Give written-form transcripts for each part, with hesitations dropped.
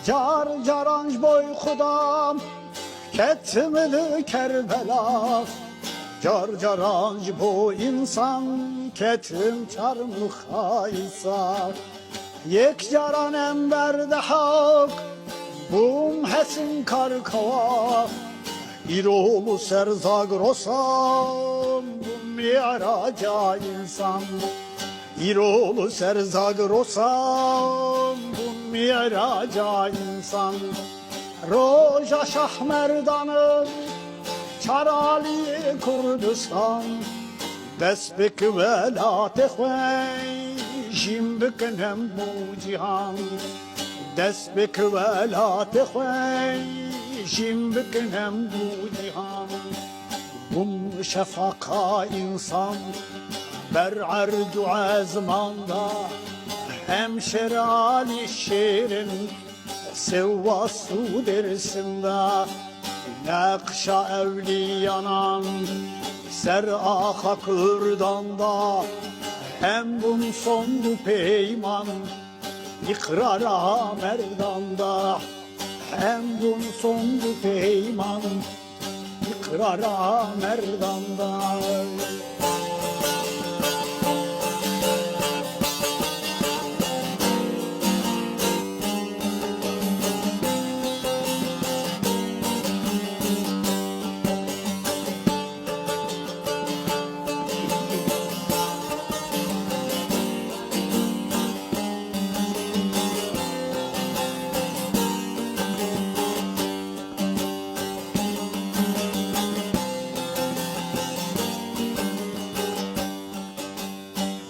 car caranj boy khudam ketmili Kerbela car caranj bo insan ketim çarmı haysa yek caran emberde hak bum hesin karkava İroğlu serzagrosam bum mi'raca insan İroğlu serzagrosam bum mi'raca insan Roja Şah Merdan'ın Çarali Kurdistan Desbik velat xwey Jim biknem bu cihan Desbik velat xwey Jim biknem bu cihan Bum şefaka insan Ber'ar dua zamanda Hemşer Ali şirin Sevva su dersinde Nakşa evliyanan Ser'a kırdanda Hem bun sondu peyman İkrara merdanda Hem bun sondu peyman İkrara merdanda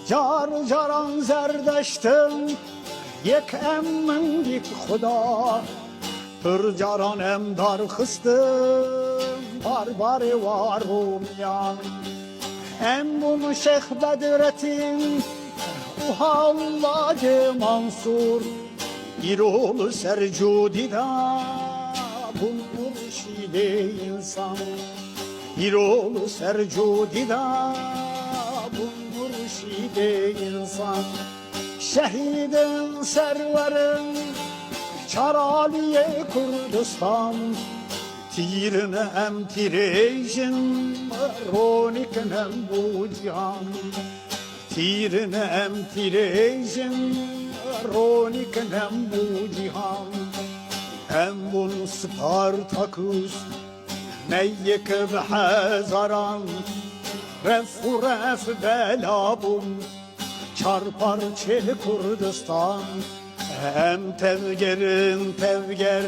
car caran zerdeştim yek emmin dik xuda pır caran em darxistım barbari var rumiyan em bunu Şeyh Bedrettin Uhallacı Mansur İroğlu Sercudida bu mürşide insan İroğlu Sercudida mürşide insan Şehidin serverin Çaraliye Kurdistan Tirine em tirejin Roniknem bu cihan Tirine em tirejin Roniknem bu cihan Em bun Spartakus Meyyek bhazaran Ref belabun çarpar çeli Kurdistan Hem tevgerin tevger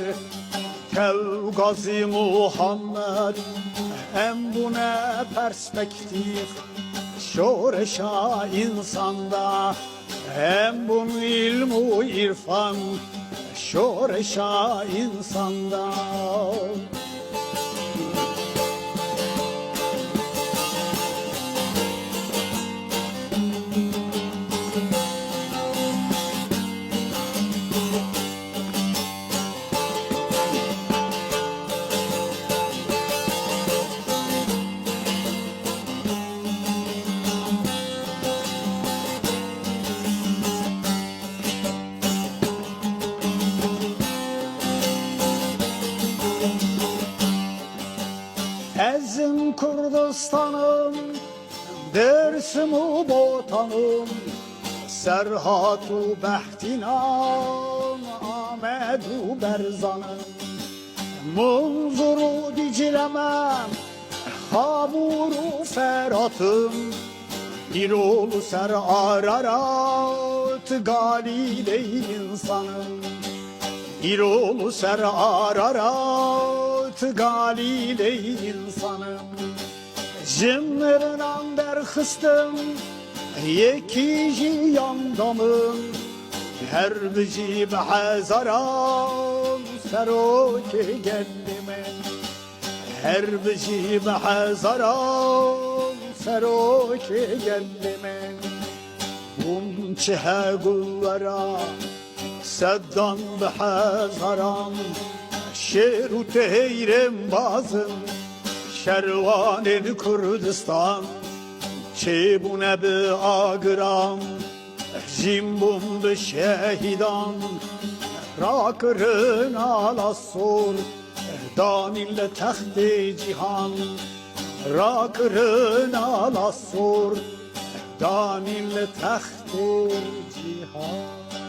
tev Gazi Muhammed Hem bu ne perspektif şoreşa insanda Hem bunun ilmu irfan şoreşa insanda Ezim Kurdistan'ım, Dersim-u botanım, Serhat-u behtinan, Ahmed-u berzanım. Munzur-u Dicle'mem, Habur-u feratım, İroğlu ser ararat, Galile insanım. İroğlu ser ararat, Galile insanım. Jimrinan derxistım, Yeki yandamım. Her bici behazaram, Seroke gendime. Her bici behazaram, Seroke gendime. Bunçhe gullara, Seddan behazaram, Şeru teyrem bazım, Şervanin Kurdistan, Çebune bi agram, Jimbum bi şehidan, راکرن آلا سور دانیل تخت جهان راکرن آلا سور دانیل تخت جهان